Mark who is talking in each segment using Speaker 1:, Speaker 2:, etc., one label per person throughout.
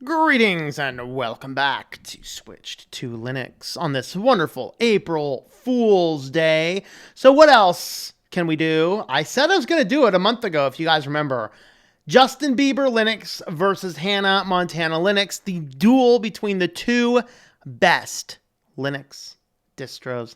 Speaker 1: Greetings and welcome back to Switched to Linux on this wonderful April Fool's Day. So what else can we do? I said I was going to do it a month ago, if you guys remember. Justin Bieber Linux versus Hannah Montana Linux, the duel between the two best Linux distros.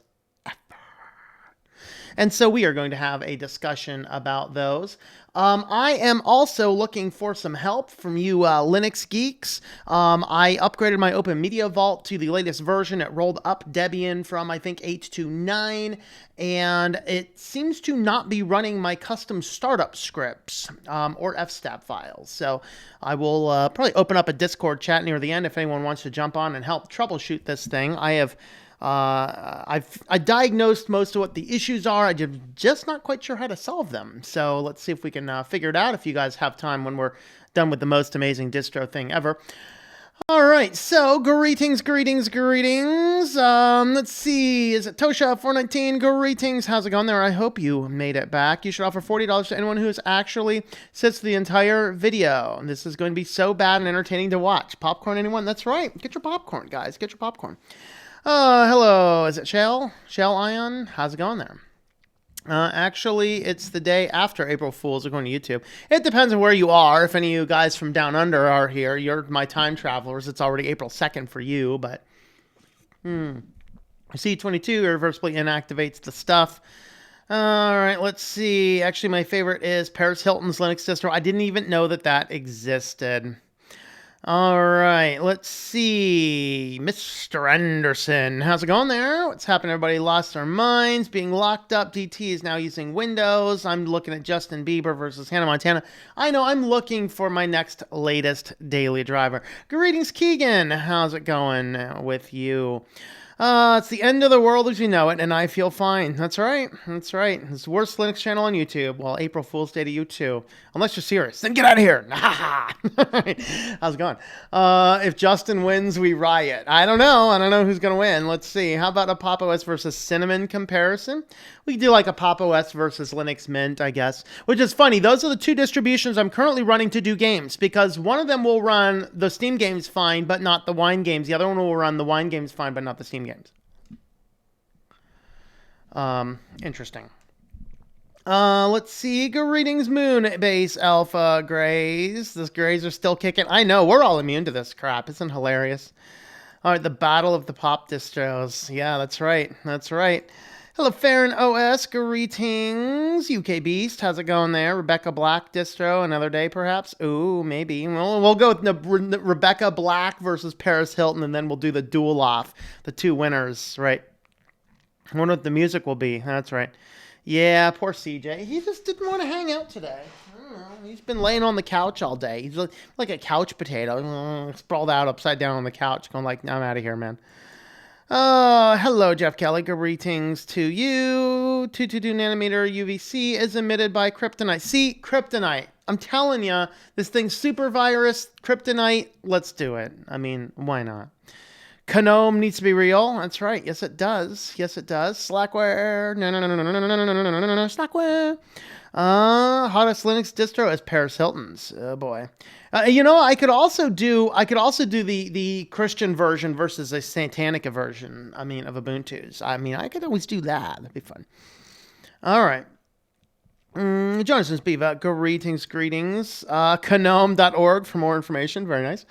Speaker 1: And so we are going to have a discussion about those. I am also looking for some help from you Linux geeks. I upgraded my Open Media Vault to the latest version. It rolled up Debian from, I think, 8 to 9, and it seems to not be running my custom startup scripts or fstab files. So I will probably open up a Discord chat near the end if anyone wants to jump on and help troubleshoot this thing. I diagnosed most of what the issues are. I'm just not quite sure how to solve them. So let's see if we can figure it out if you guys have time when we're done with the most amazing distro thing ever. All right, so greetings. Let's see, is it Tosha419? Greetings, how's it going there? I hope you made it back. You should offer $40 to anyone who has actually sits the entire video. This is going to be so bad and entertaining to watch. Popcorn, anyone? That's right. Get your popcorn, guys. Get your popcorn. Hello, is it Shell Ion? How's it going there? Actually, it's the day after April Fools are going to YouTube. It depends on where you are. If any of you guys from down under are here, you're my time travelers. It's already April 2nd for you, but C22 irreversibly inactivates the stuff. All right, let's see. Actually, my favorite is Paris Hilton's Linux distro. I didn't even know that existed. All right, let's see. Mr. Anderson, how's it going there? What's happening? Everybody lost their minds, being locked up. DT is now using Windows. I'm looking at Justin Bieber versus Hannah Montana. I know, I'm looking for my next latest daily driver. Greetings, Keegan. How's it going with you? It's the end of the world as you know it, and I feel fine. That's right. It's the worst Linux channel on YouTube. Well, April Fool's Day to you too. Unless you're serious, then get out of here. How's it going? If Justin wins, we riot. I don't know who's going to win. Let's see. How about a Pop! OS versus Cinnamon comparison? We could do like a Pop! OS versus Linux Mint, I guess. Which is funny. Those are the two distributions I'm currently running to do games, because one of them will run the Steam games fine, but not the Wine games. The other one will run the Wine games fine, but not the Steam games. Interesting. Let's see. Greetings, Moonbase Alpha Grays. Those Grays are still kicking. I know, we're all immune to this crap. Isn't it hilarious? All right, the battle of the pop distros. Yeah, that's right. Hello, Farron OS. Greetings, UK Beast. How's it going there? Rebecca Black distro. Another day, perhaps? Ooh, maybe. We'll go with the Rebecca Black versus Paris Hilton, and then we'll do the duel off. The two winners, right? I wonder what the music will be. That's right. Yeah, poor CJ. He just didn't want to hang out today. I don't know. He's been laying on the couch all day. He's like a couch potato, sprawled out upside down on the couch, going like, I'm out of here, man. Hello, Jeff Kelly. Greetings to you. 222 nanometer UVC is emitted by kryptonite. See, kryptonite. I'm telling you, this thing's super virus. Kryptonite. Let's do it. I mean, why not? Gnome needs to be real. That's right. Yes, it does. Slackware. No. Slackware. Hottest Linux distro is Paris Hilton's. Oh boy. I could also do the Christian version versus a Satanica version. I mean, of Ubuntu's. I could always do that. That'd be fun. All right. Jonathan's Beaver. Greetings. Gnome.org for more information. Very nice.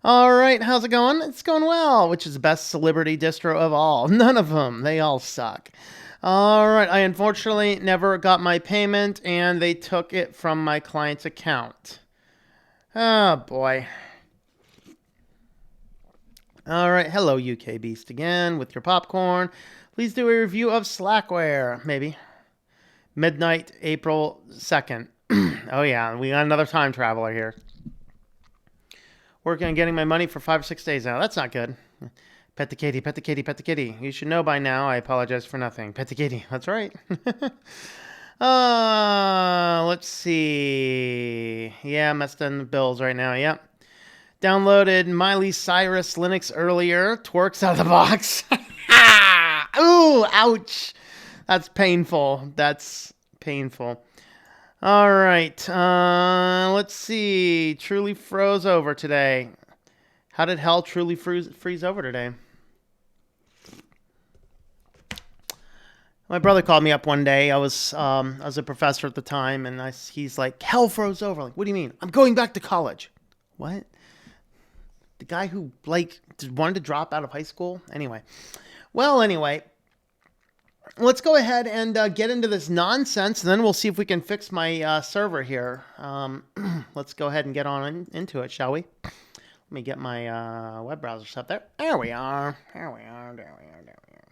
Speaker 1: All right, how's it going? It's going well. Which is the best celebrity distro of all? None of them. They all suck. All right, I unfortunately never got my payment, and they took it from my client's account. Oh, boy. All right, hello, UK Beast again with your popcorn. Please do a review of Slackware, maybe. Midnight, April 2nd. Oh, yeah, we got another time traveler here. Working on getting my money for 5 or 6 days now. That's not good. Pet the kitty. You should know by now. I apologize for nothing. Pet the kitty. That's right. Let's see. Yeah, messed in the bills right now. Yep. Downloaded Miley Cyrus Linux earlier. Twerks out of the box. Ooh, ouch. That's painful. All right, let's see. Truly froze over today. How did hell truly freeze over today? My brother called me up one day. I was a professor at the time, and he's like, hell froze over. I'm like, what do you mean? I'm going back to college. What? The guy who wanted to drop out of high school? Anyway. Well, anyway, let's go ahead and get into this nonsense, and then we'll see if we can fix my server here. Let's go ahead and get on into it, shall we? Let me get my web browser set there. There we are. There we are. There we are. There we are.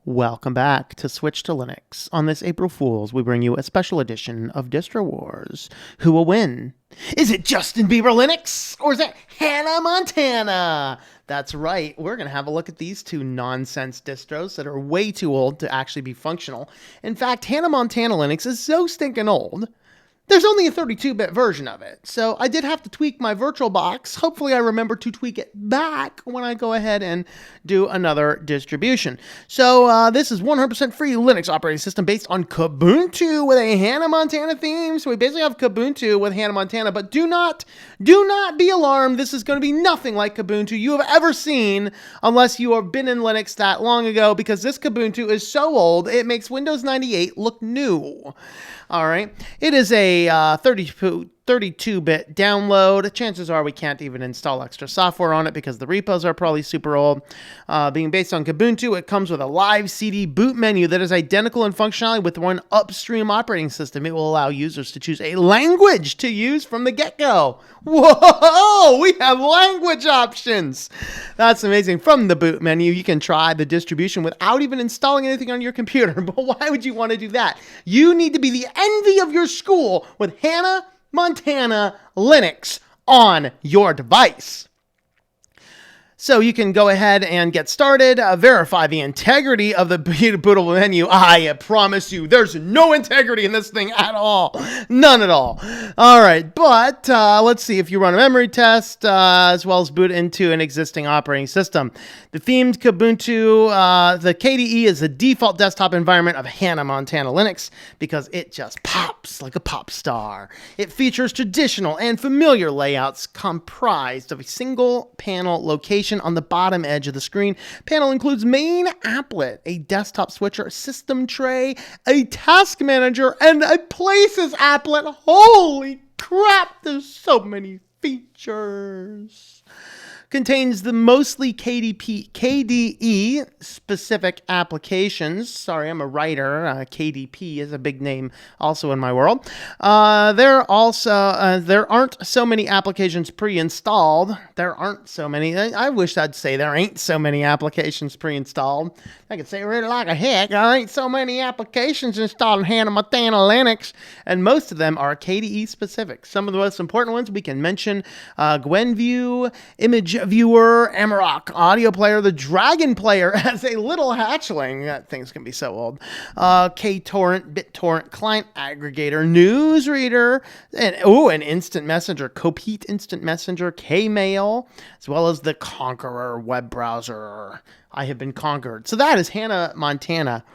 Speaker 1: Welcome back to Switch to Linux. On this April Fool's, we bring you a special edition of DistoWars. Who will win? Is it Justin Bieber Linux? Or is it Hannah Montana? That's right. We're going to have a look at these two nonsense distros that are way too old to actually be functional. In fact, Hannah Montana Linux is so stinking old. There's only a 32-bit version of it, so I did have to tweak my VirtualBox. Hopefully I remember to tweak it back when I go ahead and do another distribution. So this is 100% free Linux operating system based on Kubuntu with a Hannah Montana theme. So we basically have Kubuntu with Hannah Montana, but do not be alarmed. This is going to be nothing like Kubuntu you have ever seen unless you have been in Linux that long ago, because this Kubuntu is so old, it makes Windows 98 look new. All right. It is a 32-bit download. Chances are we can't even install extra software on it because the repos are probably super old. Being based on Kubuntu, it comes with a live CD boot menu that is identical in functionality with one upstream operating system. It will allow users to choose a language to use from the get-go. Whoa! We have language options. That's amazing. From the boot menu, you can try the distribution without even installing anything on your computer. But why would you want to do that? You need to be the envy of your school with Hannah Montana Linux on your device. So you can go ahead and get started, verify the integrity of the bootable menu. I promise you, there's no integrity in this thing at all. None at all. All right, but let's see if you run a memory test as well as boot into an existing operating system. The themed Kubuntu, the KDE is the default desktop environment of Hannah Montana Linux because it just pops like a pop star. It features traditional and familiar layouts comprised of a single panel location on the bottom edge of the screen. Panel includes main applet, a desktop switcher, a system tray, a task manager, and a places applet. Holy crap, there's so many features. Contains the mostly KDE specific applications. Sorry, I'm a writer. KDP is a big name also in my world. There aren't so many applications pre-installed. There aren't so many. I wish I'd say there ain't so many applications pre-installed. I could say it really like a heck. There ain't so many applications installed in Hannah Montana Linux, and most of them are KDE specific. Some of the most important ones we can mention: GwenView, Image Viewer, Amarok Audio Player, the Dragon Player as a little hatchling. That thing's gonna be so old. KTorrent, BitTorrent, Client Aggregator, Newsreader, and an Instant Messenger, Copeat Instant Messenger, Kmail, as well as the Conqueror web browser. I have been conquered. So that is Hannah Montana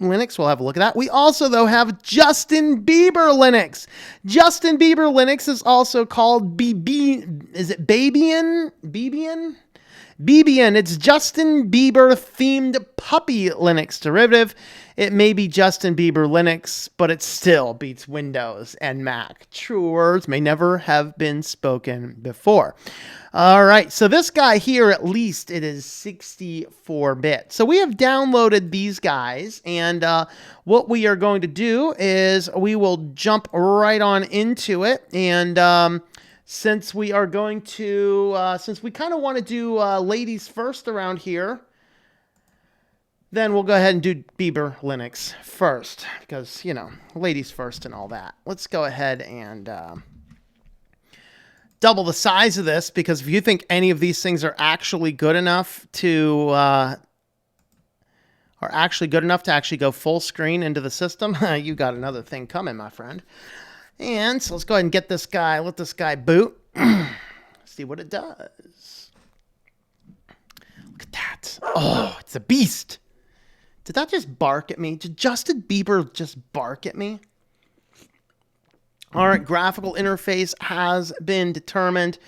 Speaker 1: Linux. We'll have a look at that. We also, though, have Justin Bieber Linux. Justin Bieber Linux is also called is it Babian? Bebian. It's Justin Bieber themed puppy Linux derivative. It may be Justin Bieber Linux, but it still beats Windows and Mac. True words may never have been spoken before. All right, so this guy here, at least it is 64-bit. So we have downloaded these guys, and what we are going to do is we will jump right on into it. And since we are going to, since we kind of want to do ladies first around here, then we'll go ahead and do Bieber Linux first, because, you know, ladies first and all that. Let's go ahead and double the size of this, because if you think any of these things are actually good enough to actually go full screen into the system, you got another thing coming, my friend. And so let's go ahead and get this guy, let this guy boot. See what it does. Look at that. Oh, it's a beast. Did that just bark at me? Did Justin Bieber just bark at me? All right, graphical interface has been determined.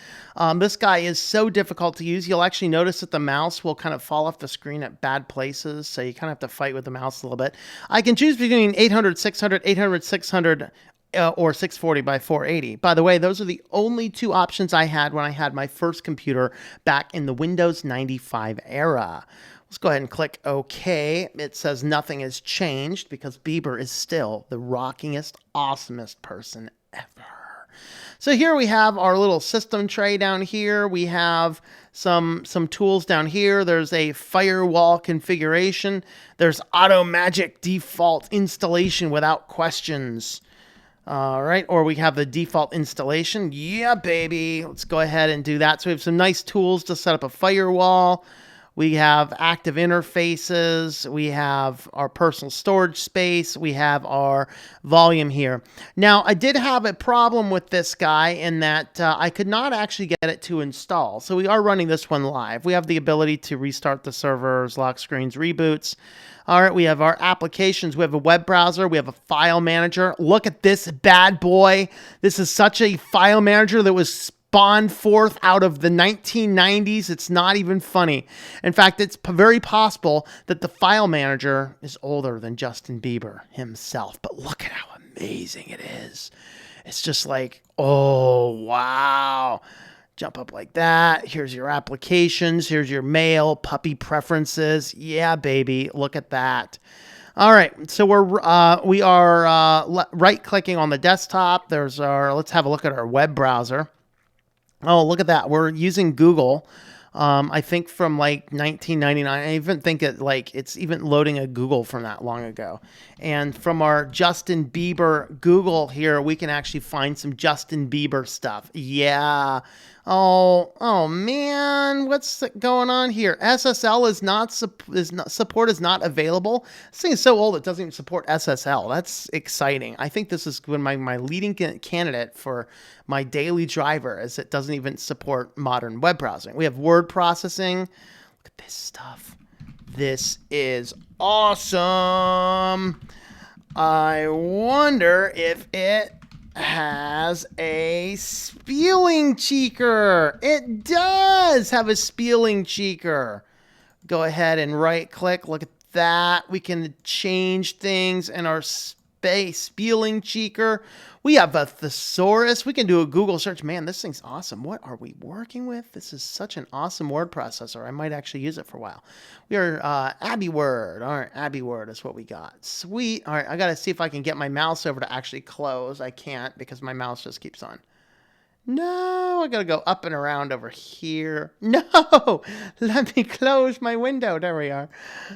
Speaker 1: This guy is so difficult to use. You'll actually notice that the mouse will kind of fall off the screen at bad places, so you kind of have to fight with the mouse a little bit. I can choose between 800, 600, 800, 600, or 640 by 480. By the way, those are the only two options I had when I had my first computer back in the Windows 95 era. Let's go ahead and click OK. It says nothing has changed because Bieber is still the rockingest, awesomest person ever. So here we have our little system tray down here. We have some tools down here. There's a firewall configuration. There's Auto Magic default installation without questions. All right, or we have the default installation. Yeah, baby. Let's go ahead and do that. So we have some nice tools to set up a firewall. We have active interfaces. We have our personal storage space. We have our volume here. Now, I did have a problem with this guy in that I could not actually get it to install. So we are running this one live. We have the ability to restart the servers, lock screens, reboots. All right, we have our applications. We have a web browser. We have a file manager. Look at this bad boy. This is such a file manager that was spawned forth out of the 1990s. It's not even funny. In fact, it's very possible that the file manager is older than Justin Bieber himself. But look at how amazing it is. It's just like, oh, wow. Jump up like that. Here's your applications. Here's your mail, puppy preferences. Yeah, baby. Look at that. All right, so we are right-clicking on the desktop. There's our. Let's have a look at our web browser. Oh, look at that. We're using Google. I think from like 1999. I even think it's even loading a Google from that long ago. And from our Justin Bieber Google here, we can actually find some Justin Bieber stuff. Yeah. Oh man, what's going on here? SSL support is not available. This thing is so old it doesn't even support SSL. That's exciting. I think this is when my leading candidate for my daily driver, as it doesn't even support modern web browsing. We have word processing. Look at this stuff. This is awesome. I wonder if it has a spelling checker. It does have a spelling checker. Go ahead and right click. Look at that. We can change things in our spelling checker. We have a thesaurus. We can do a Google search. Man, this thing's awesome. What are we working with? This is such an awesome word processor. I might actually use it for a while. We are AbiWord. All right, AbiWord is what we got. Sweet. All right, I got to see if I can get my mouse over to actually close. I can't because my mouse just keeps on. No, I gotta go up and around over here. No, let me close my window. There we are.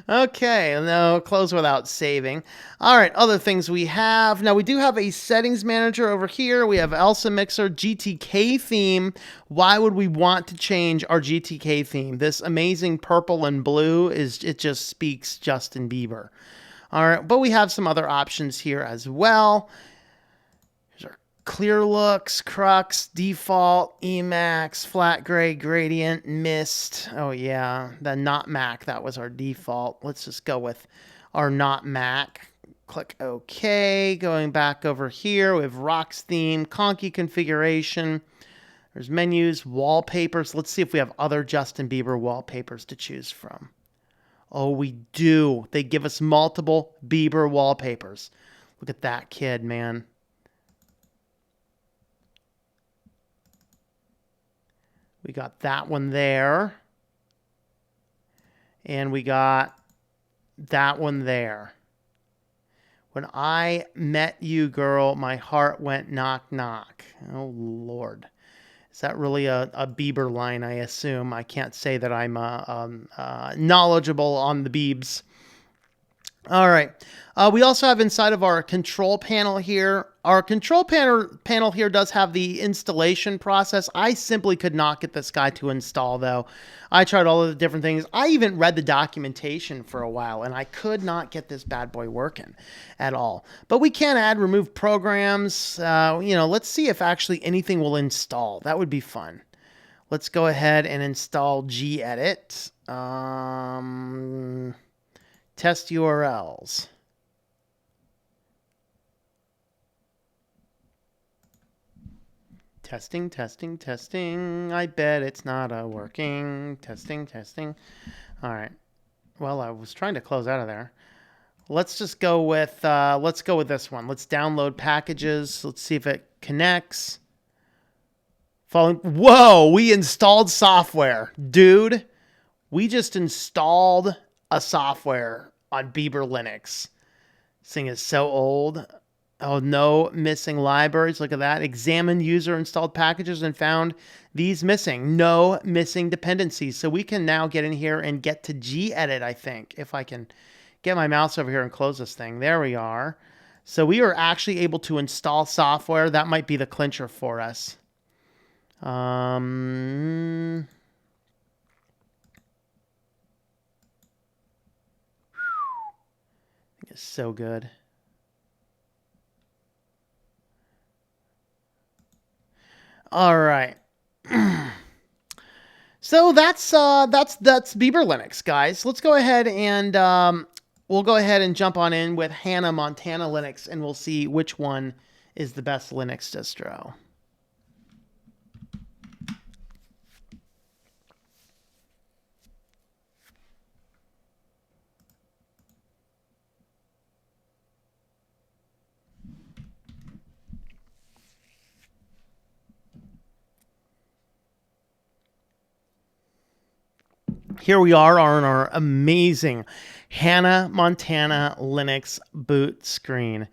Speaker 1: Okay, no, close without saving. All right, other things we have. Now, we do have a settings manager over here. We have Elsa Mixer, GTK theme. Why would we want to change our GTK theme? This amazing purple and blue, it just speaks Justin Bieber. All right, but we have some other options here as well. Clear looks, crux, default, Emacs, flat gray, gradient, mist. Oh yeah, the not Mac, that was our default. Let's just go with our not Mac. Click OK. Going back over here, we have Rocks theme, Conky configuration. There's menus, wallpapers. Let's see if we have other Justin Bieber wallpapers to choose from. Oh, we do. They give us multiple Bieber wallpapers. Look at that kid, man. We got that one there. And we got that one there. When I met you, girl, my heart went knock, knock. Oh, Lord. Is that really a Bieber line, I assume? I can't say that I'm knowledgeable on the Biebs. All right. We also have inside of our control panel here. Our control panel here does have the installation process. I simply could not get this guy to install, though. I tried all of the different things. I even read the documentation for a while, and I could not get this bad boy working at all. But we can add, remove programs. Let's see if actually anything will install. That would be fun. Let's go ahead and install gedit. Test URLs. Testing, testing, testing. I bet it's not working. Testing, testing. All right. Well, I was trying to close out of there. Let's just go with this one. Let's download packages. Let's see if it connects. Whoa, we installed software. Dude, we just installed a software on Bieber Linux. This thing is so old. Oh, no missing libraries. Look at that. Examined user installed packages and found these missing. No missing dependencies. So we can now get in here and get to gedit, I think. If I can get my mouse over here and close this thing. There we are. So we are actually able to install software. That might be the clincher for us. It's so good. All right. So that's Bieber Linux, guys. Let's go ahead and we'll go ahead and jump on in with Hannah Montana Linux, and we'll see which one is the best Linux distro. Here we are on our amazing Hannah Montana Linux boot screen.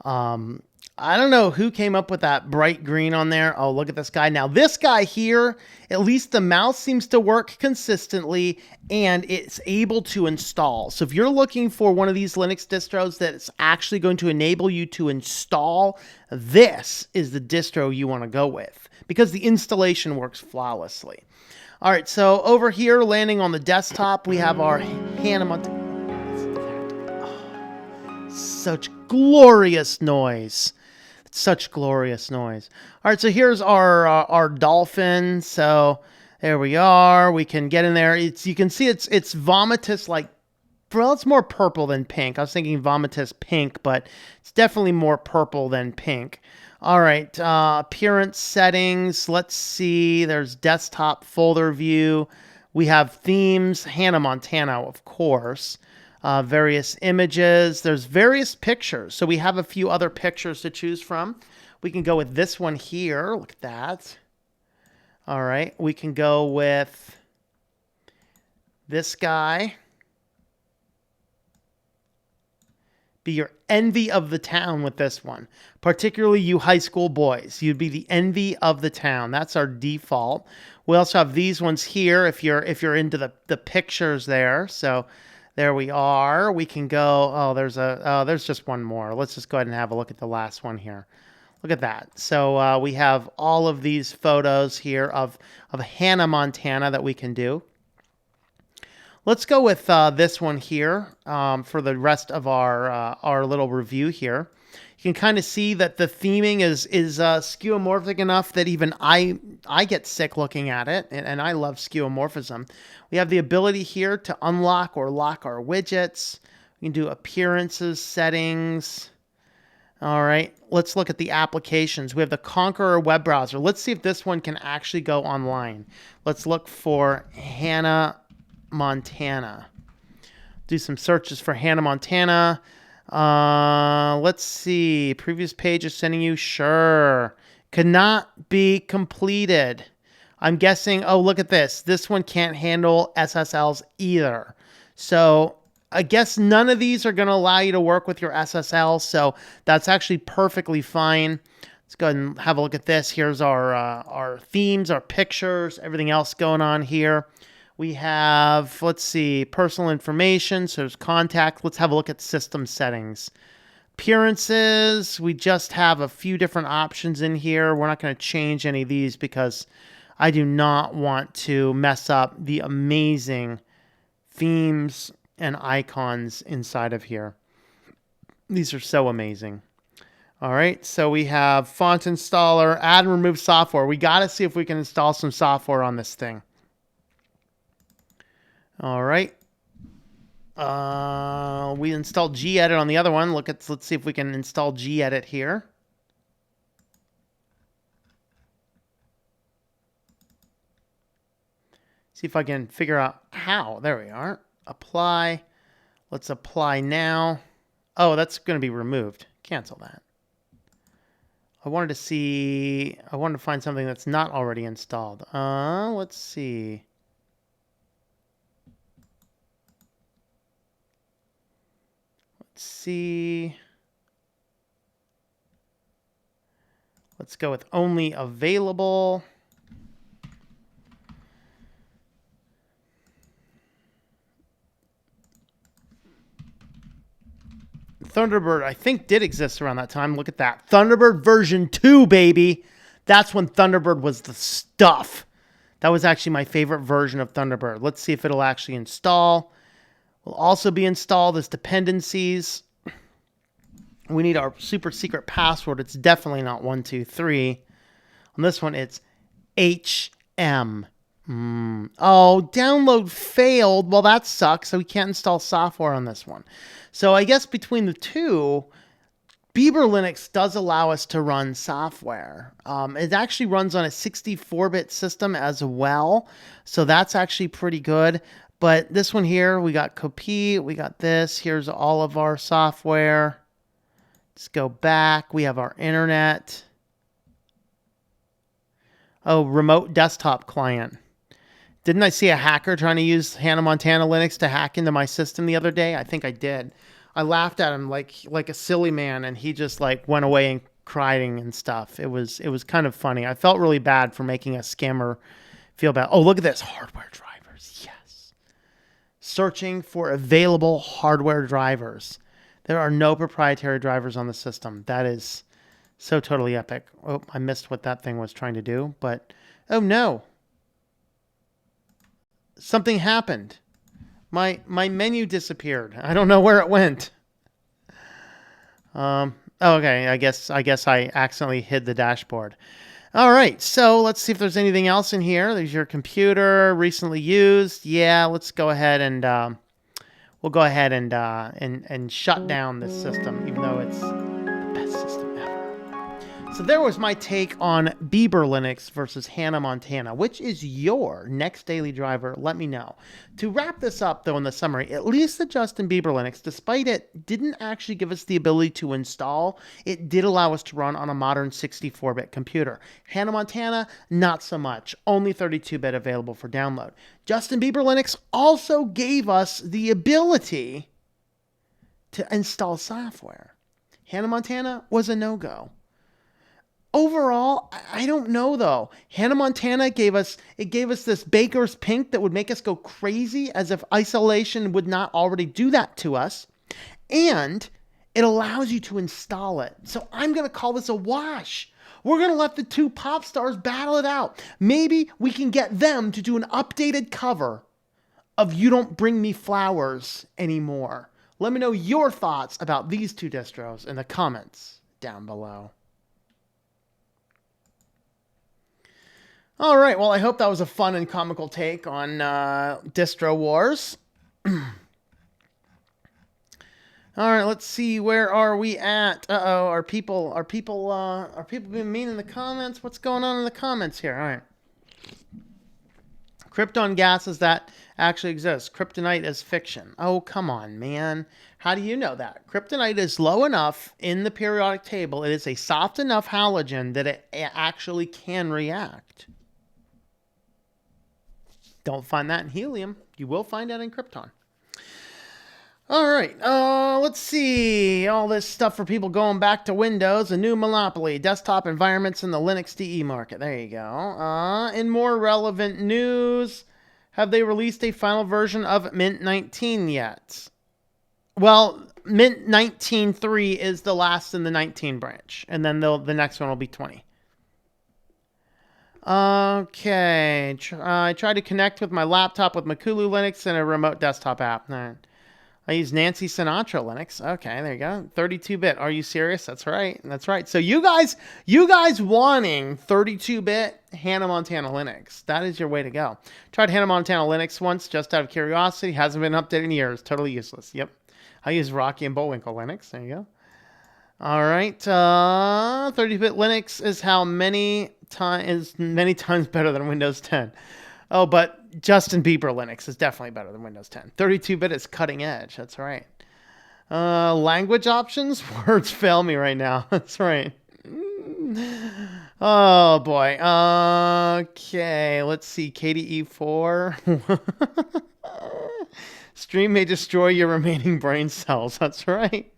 Speaker 1: I don't know who came up with that bright green on there. Oh, look at this guy. Now, this guy here, at least the mouse seems to work consistently, and it's able to install. So if you're looking for one of these Linux distros that's actually going to enable you to install, this is the distro you want to go with, because the installation works flawlessly. All right, so over here, landing on the desktop, we have our Hannah Montana. Oh, such glorious noise. Such glorious noise. All right, so here's our dolphin. So there we are. We can get in there. You can see it's vomitous, like, well, it's more purple than pink. I was thinking vomitous pink, but it's definitely more purple than pink. All right, appearance settings. Let's see. There's desktop folder view. We have themes, Hannah Montana, of course. Various images. There's various pictures. So we have a few other pictures to choose from. We can go with this one here. Look at that. All right, we can go with this guy. Be your envy of the town with this one, particularly you high school boys. You'd be the envy of the town. That's our default. We also have these ones here if you're into the pictures there. So there we are. We can go. Oh, there's just one more. Let's just go ahead and have a look at the last one here. Look at that. So we have all of these photos here of Hannah Montana that we can do. Let's go with this one here for the rest of our little review here. You can kind of see that the theming is skeuomorphic enough that even I get sick looking at it, and I love skeuomorphism. We have the ability here to unlock or lock our widgets. We can do appearances, settings. All right, let's look at the applications. We have the Conqueror web browser. Let's see if this one can actually go online. Let's look for Hannah Montana. Do some searches for Hannah Montana. Let's see. Previous page is sending you. Sure. Cannot be completed. I'm guessing. Oh, look at this. This one can't handle SSLs either. So I guess none of these are going to allow you to work with your SSL. So that's actually perfectly fine. Let's go ahead and have a look at this. Here's our themes, our pictures, everything else going on here. We have, let's see, personal information. So there's contact. Let's have a look at system settings. Appearances, we just have a few different options in here. We're not going to change any of these because I do not want to mess up the amazing themes and icons inside of here. These are so amazing. All right, so we have font installer, add and remove software. We got to see if we can install some software on this thing. All right. We installed gedit on the other one. Let's see if we can install gedit here. See if I can figure out how. There we are. Apply. Let's apply now. Oh, that's going to be removed. Cancel that. I wanted to find something that's not already installed. Let's see. Let's go with only available. Thunderbird, I think, did exist around that time. Look at that. Thunderbird version 2, baby. That's when Thunderbird was the stuff. That was actually my favorite version of Thunderbird. Let's see if it'll actually install. Will also be installed as dependencies. We need our super secret password. It's definitely not 123. On this one, it's HM. Oh, download failed. Well, that sucks. So we can't install software on this one. So I guess between the two, Bieber Linux does allow us to run software. It actually runs on a 64-bit system as well. So that's actually pretty good. But this one here, we got copy. We got this. Here's all of our software. Let's go back. We have our internet. Oh, remote desktop client. Didn't I see a hacker trying to use Hannah Montana Linux to hack into my system the other day? I think I did. I laughed at him like a silly man, and he just like went away and crying and stuff. It was kind of funny. I felt really bad for making a scammer feel bad. Oh, look at this. Hardware drivers. Yes. Searching for available hardware drivers. There are no proprietary drivers on the system. That is so totally epic. Oh, I missed what that thing was trying to do, but oh no. Something happened. My menu disappeared. I don't know where it went. Okay, I guess I accidentally hid the dashboard. All right, so let's see if there's anything else in here. There's your computer, recently used. Yeah, let's go ahead and we'll go ahead and shut down this system, even though it's the best system ever. So there was my take on Bieber Linux versus Hannah Montana. Which is your next daily driver? Let me know. To wrap this up, though, in the summary, at least the Justin Bieber Linux, despite it didn't actually give us the ability to install, it did allow us to run on a modern 64-bit computer. Hannah Montana, not so much. Only 32-bit available for download. Justin Bieber Linux also gave us the ability to install software. Hannah Montana was a no-go. Overall, I don't know though. Hannah Montana gave us this baker's pink that would make us go crazy, as if isolation would not already do that to us. And it allows you to install it. So I'm going to call this a wash. We're going to let the two pop stars battle it out. Maybe we can get them to do an updated cover of You Don't Bring Me Flowers Anymore. Let me know your thoughts about these two distros in the comments down below. All right, well, I hope that was a fun and comical take on DistoWars. All right, let's see, where are we at? Uh-oh, are people being mean in the comments? What's going on in the comments here? All right. Krypton gases that actually exist. Kryptonite is fiction. Oh, come on, man. How do you know that? Kryptonite is low enough in the periodic table. It is a soft enough halogen that it actually can react. Don't find that in helium. You will find that in krypton. All right. Let's see. All this stuff for people going back to Windows. A new monopoly. Desktop environments in the Linux DE market. There you go. In more relevant news, have they released a final version of Mint 19 yet? Well, Mint 19.3 is the last in the 19 branch. And then the next one will be 20. Okay, I tried to connect with my laptop with Makulu Linux and a remote desktop app. All right. I use Nancy Sinatra Linux. Okay, there you go. 32-bit. Are you serious? That's right. That's right. So you guys wanting 32-bit Hannah Montana Linux. That is your way to go. Tried Hannah Montana Linux once just out of curiosity. Hasn't been updated in years. Totally useless. Yep. I use Rocky and Bullwinkle Linux. There you go. All right. 30-bit Linux is many times better than Windows 10. Oh, but Justin Bieber Linux is definitely better than Windows 10. 32-bit is cutting edge. That's right. Language options? Words fail me right now. That's right. Oh, boy. Okay, let's see. KDE 4. Stream may destroy your remaining brain cells. That's right.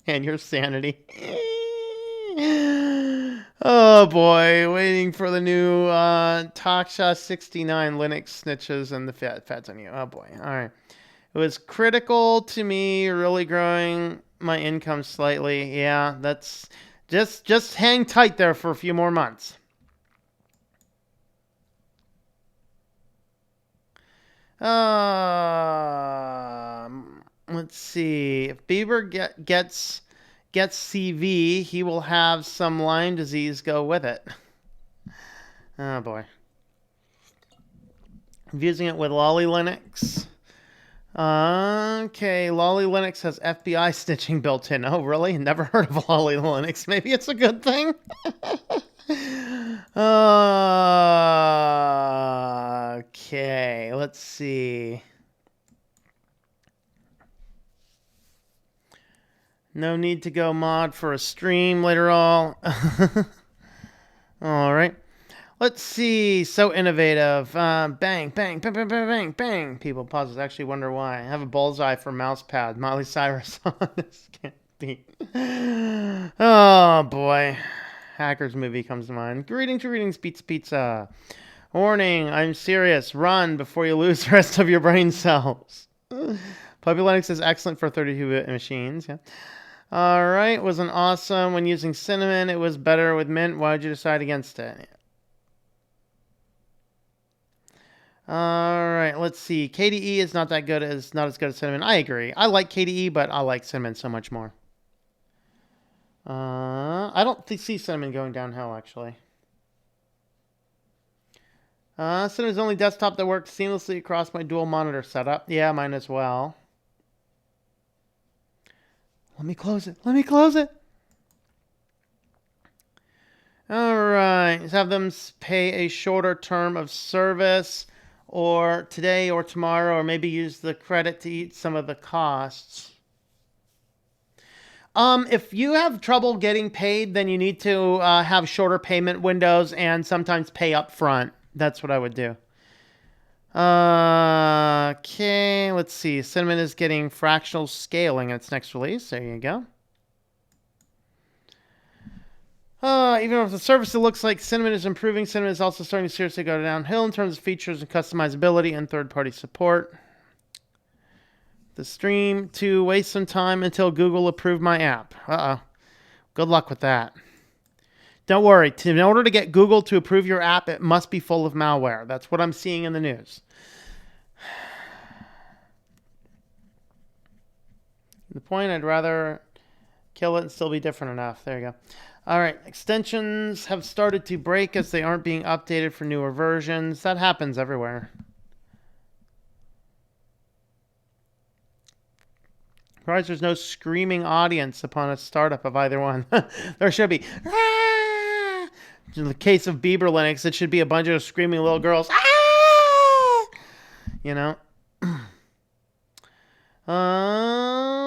Speaker 1: And your sanity. Oh boy, waiting for the new Taksha 69 Linux snitches and the feds on you. Oh boy. All right. It was critical to me really growing my income slightly. Yeah, that's just hang tight there for a few more months. Let's see. If Bieber gets CV, he will have some Lyme disease go with it. Oh boy. I'm using it with Lolly Linux. Okay, Lolly Linux has FBI stitching built in. Oh, really? Never heard of Lolly Linux. Maybe it's a good thing. Okay, let's see. No need to go mod for a stream later all. All right. Let's see. So innovative. Bang, bang, bang, bang, bang, bang, bang. People pauses actually wonder why. I have a bullseye for mouse pad. Miley Cyrus on this can't be. Oh, boy. Hackers movie comes to mind. Greetings, pizza. Warning, I'm serious. Run before you lose the rest of your brain cells. Puppy Linux is excellent for 32-bit machines. Yeah. All right, wasn't awesome when using cinnamon. It was better with mint. Why did you decide against it? All right, let's see. KDE is not that good as not as good as cinnamon. I agree. I like KDE, but I like cinnamon so much more. I don't see cinnamon going downhill actually. Cinnamon's the only desktop that works seamlessly across my dual monitor setup. Yeah, mine as well. Let me close it. All right. Just have them pay a shorter term of service or today or tomorrow, or maybe use the credit to eat some of the costs. If you have trouble getting paid, then you need to have shorter payment windows and sometimes pay up front. That's what I would do. Okay, let's see. Cinnamon is getting fractional scaling in its next release. There you go. Even if the service it looks like Cinnamon is improving, Cinnamon is also starting to seriously go downhill in terms of features and customizability and third-party support. The stream to waste some time until Google approved my app. Good luck with that. Don't worry. In order to get Google to approve your app, it must be full of malware. That's what I'm seeing in the news. The point, I'd rather kill it and still be different enough. There you go. All right. Extensions have started to break as they aren't being updated for newer versions. That happens everywhere. Surprised there's no screaming audience upon a startup of either one. There should be. In the case of Bieber Linux, it should be a bunch of screaming little girls. You know.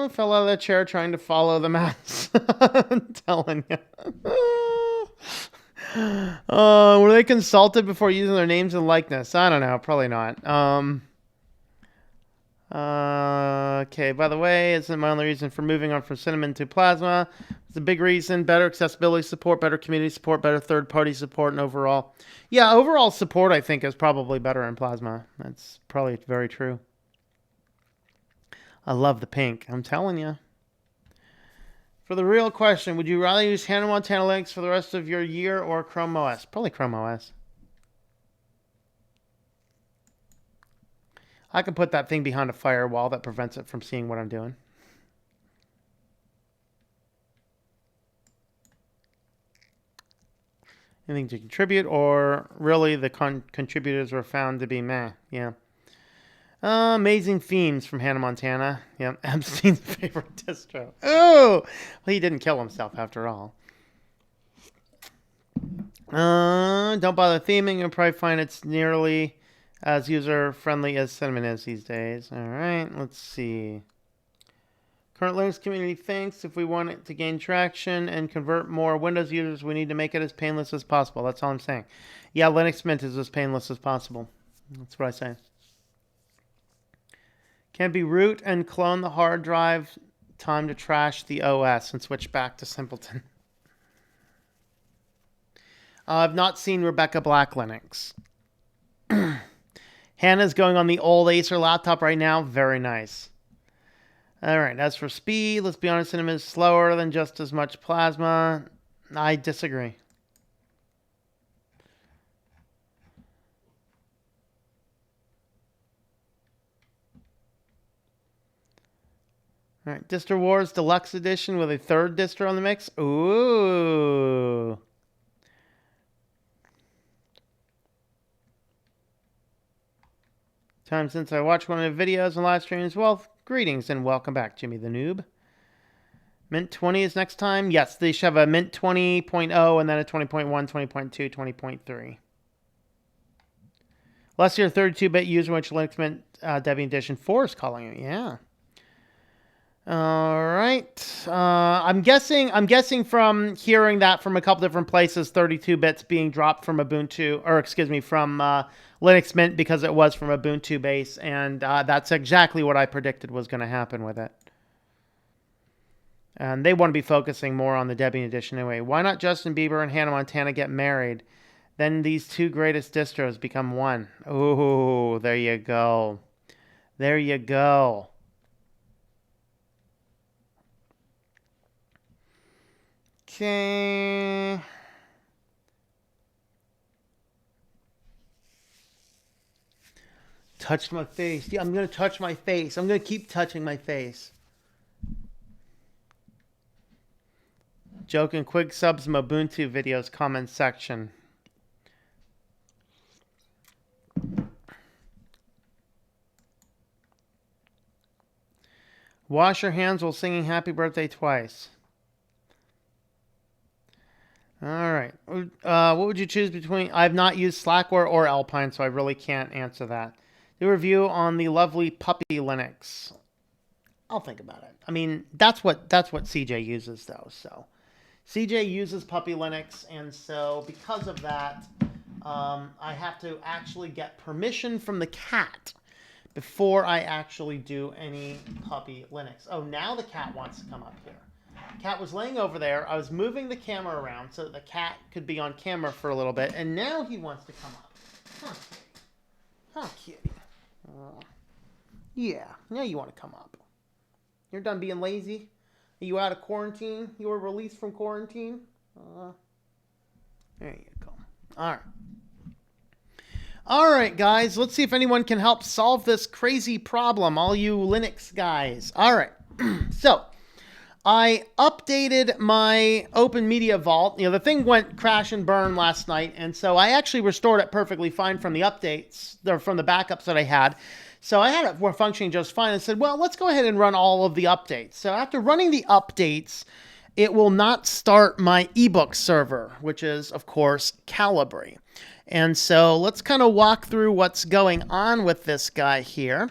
Speaker 1: Fell out of the chair trying to follow the mouse. I'm telling you. Were they consulted before using their names and likeness? I don't know. Probably not. Okay, by the way, isn't my only reason for moving on from Cinnamon to Plasma. It's a big reason. Better accessibility support, better community support, better third-party support, and overall. Yeah, overall support, I think, is probably better in Plasma. That's probably very true. I love the pink. I'm telling you. For the real question, would you rather use Hannah Montana Linux for the rest of your year or Chrome OS? Probably Chrome OS. I can put that thing behind a firewall that prevents it from seeing what I'm doing. Anything to contribute, or really the contributors were found to be meh. Yeah. Amazing themes from Hannah Montana. Yeah, Epstein's favorite distro. Oh! Well, he didn't kill himself after all. Don't bother theming. You'll probably find it's nearly As user-friendly as Cinnamon is these days. All right, let's see. Current Linux community thinks if we want it to gain traction and convert more Windows users, we need to make it as painless as possible. That's all I'm saying. Yeah, Linux Mint is as painless as possible. That's what I say. Can be root and clone the hard drive. Time to trash the OS and switch back to Simpleton. I've not seen Rebecca Black Linux. Hannah's going on the old Acer laptop right now. Very nice. All right, as for speed, let's be honest, Cinema is slower than just as much plasma. I disagree. All right, DistoWars Deluxe Edition with a third distro on the mix. Ooh. Time since I watched one of the videos and live streams. Well, greetings and welcome back, Jimmy the Noob. Mint 20 is next time. Yes, they should have a Mint 20.0 and then a 20.1, 20.2, 20.3. Unless you're a 32-bit user, which Linux Mint Debian Edition 4 is calling you. Yeah. All right. I'm guessing from hearing that from a couple different places, 32 bits being dropped from Ubuntu, or excuse me, from Linux Mint because it was from Ubuntu base, and that's exactly what I predicted was going to happen with it. And they want to be focusing more on the Debian edition anyway. Why not Justin Bieber and Hannah Montana get married? Then these two greatest distros become one. Ooh, there you go. There you go. Okay. Touched my face. Yeah, I'm going to touch my face. I'm going to keep touching my face. Joking, quick subs Ubuntu videos comment section. Wash your hands while singing happy birthday twice. All right. What would you choose between... I've not used Slackware or Alpine, so I really can't answer that. Do a review on the lovely Puppy Linux. I'll think about it. I mean, that's what CJ uses, though. So CJ uses Puppy Linux, and so because of that, I have to actually get permission from the cat before I actually do any Puppy Linux. Oh, now the cat wants to come up here. Cat was laying over there. I was moving the camera around so that the cat could be on camera for a little bit, and now he wants to come up. Huh, kitty. Yeah, now you want to come up. You're done being lazy? Are you out of quarantine? You were released from quarantine? There you go. All right. All right, guys. Let's see if anyone can help solve this crazy problem, all you Linux guys. All right. So I updated my Open Media Vault. You know, the thing went crash and burn last night, and so I actually restored it perfectly fine from the updates, or from the backups that I had. So I had it functioning just fine and said, well, let's go ahead and run all of the updates. So after running the updates, it will not start my ebook server, which is, of course, Calibri. And so let's kind of walk through what's going on with this guy here.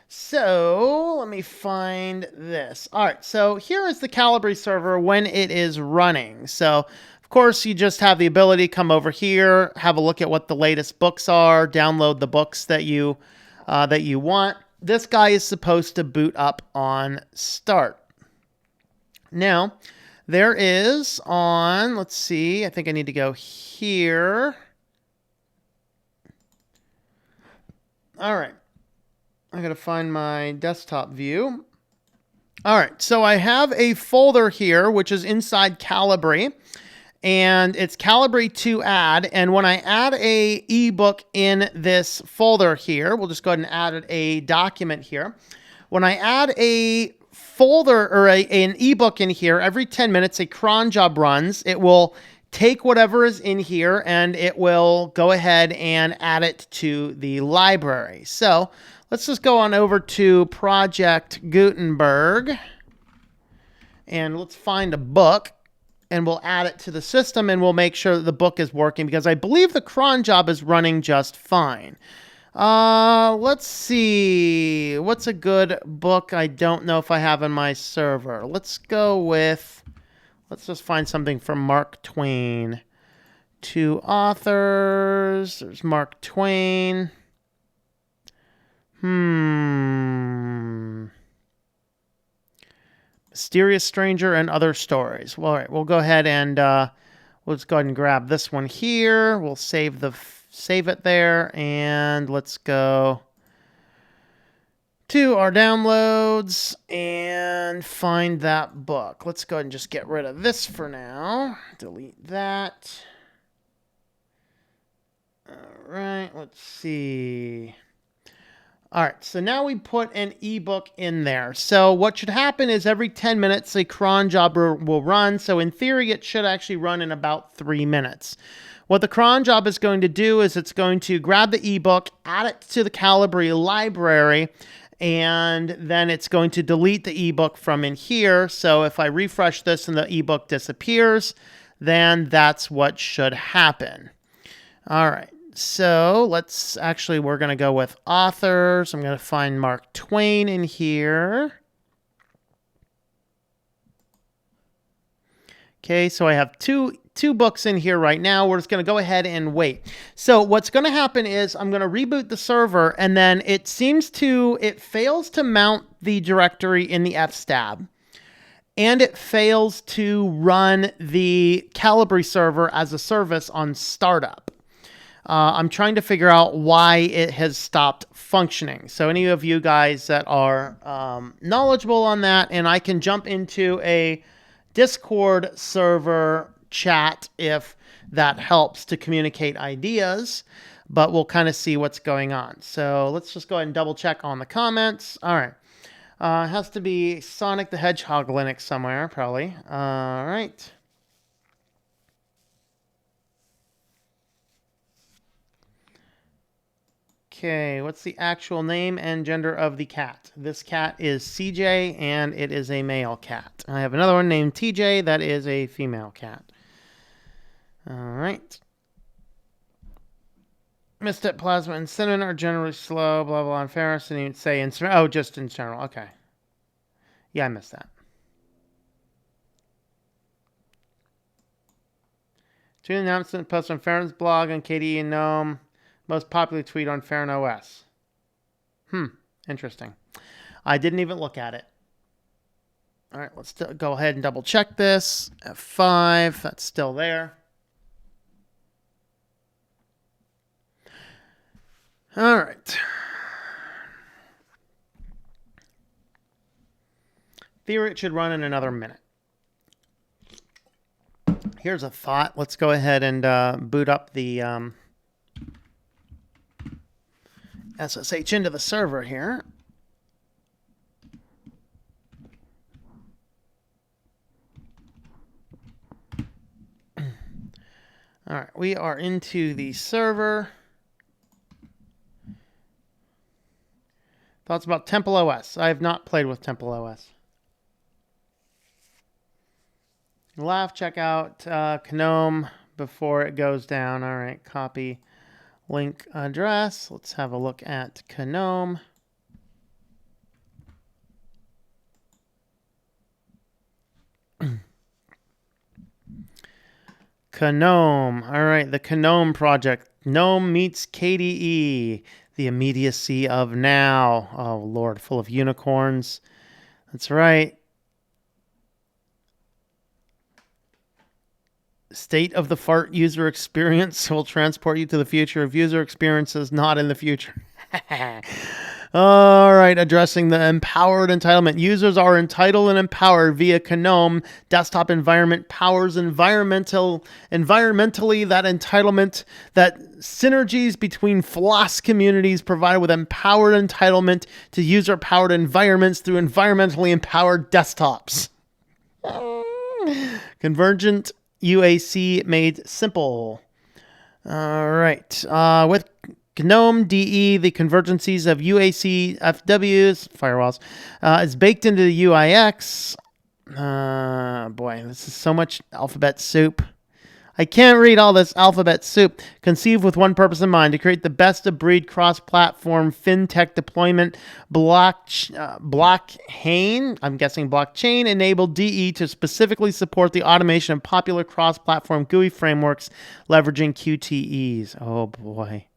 Speaker 1: So let me find this. All right, so here is the Calibri server when it is running. So, of course, you just have the ability to come over here, have a look at what the latest books are, download the books that you want. This guy is supposed to boot up on start. Now, there is on, let's see, I think I need to go here. All right. I got to find my desktop view. All right, so I have a folder here, which is inside Calibri, and it's Calibri to add. And when I add a ebook in this folder here, we'll just go ahead and add a document here. When I add a folder or an ebook in here, every 10 minutes, a cron job runs. It will take whatever is in here and it will go ahead and add it to the library. So let's just go on over to Project Gutenberg and let's find a book and we'll add it to the system and we'll make sure that the book is working because I believe the cron job is running just fine. Let's see. What's a good book I don't know if I have in my server? Let's go with, let's just find something from Mark Twain. 2 authors. There's Mark Twain. Mysterious Stranger and Other Stories. Well, all right, we'll go ahead and let's go ahead and grab this one here. We'll save it there, and let's go to our downloads and find that book. Let's go ahead and just get rid of this for now. Delete that. All right, let's see. All right, so now we put an ebook in there. So what should happen is every 10 minutes, a cron job will run. So in theory, it should actually run in about 3 minutes. What the cron job is going to do is it's going to grab the ebook, add it to the Calibri library, and then it's going to delete the ebook from in here. So if I refresh this and the ebook disappears, then that's what should happen. All right. So we're going to go with authors. I'm going to find Mark Twain in here. Okay, so I have two books in here right now. We're just going to go ahead and wait. So what's going to happen is I'm going to reboot the server, and then it fails to mount the directory in the fstab. And it fails to run the Calibri server as a service on startup. I'm trying to figure out why it has stopped functioning. So any of you guys that are knowledgeable on that, and I can jump into a Discord server chat if that helps to communicate ideas, but we'll kind of see what's going on. So let's just go ahead and double check on the comments. All right. It has to be Sonic the Hedgehog Linux somewhere, probably. All right. Okay, what's the actual name and gender of the cat? This cat is CJ, and it is a male cat. I have another one named TJ, that is a female cat. All right. Misstep, plasma, and cinnamon are generally slow, blah, blah, and Ferris didn't even say just in general. Okay. Yeah, I missed that. Tweet announcement post on Farron's blog on KDE and GNOME. Most popular tweet on Farron OS. Interesting. I didn't even look at it. All right, let's go ahead and double check this. F5, that's still there. All right. Theory, it should run in another minute. Here's a thought. Let's go ahead and boot up the SSH into the server here. All right, we are into the server. Thoughts about Temple OS? I have not played with Temple OS. Laugh, check out GNOME before it goes down. All right, copy link address. Let's have a look at GNOME. GNOME. All right, the GNOME project. GNOME meets KDE. The immediacy of now. Oh, Lord, full of unicorns. That's right. State of the fart user experience will transport you to the future of user experiences not in the future. All right, addressing the empowered entitlement. Users are entitled and empowered via GNOME desktop environment powers environmentally that entitlement, that synergies between FLOSS communities provide with empowered entitlement to user-powered environments through environmentally empowered desktops. Convergent UAC made simple. All right. With GNOME DE, the convergencies of UAC FWs, firewalls, is baked into the UIX. Boy, this is so much alphabet soup. I can't read all this alphabet soup. Conceived with one purpose in mind, to create the best-of-breed cross-platform fintech deployment blockchain, I'm guessing blockchain-enabled DE to specifically support the automation of popular cross-platform GUI frameworks leveraging QTEs. Oh, boy.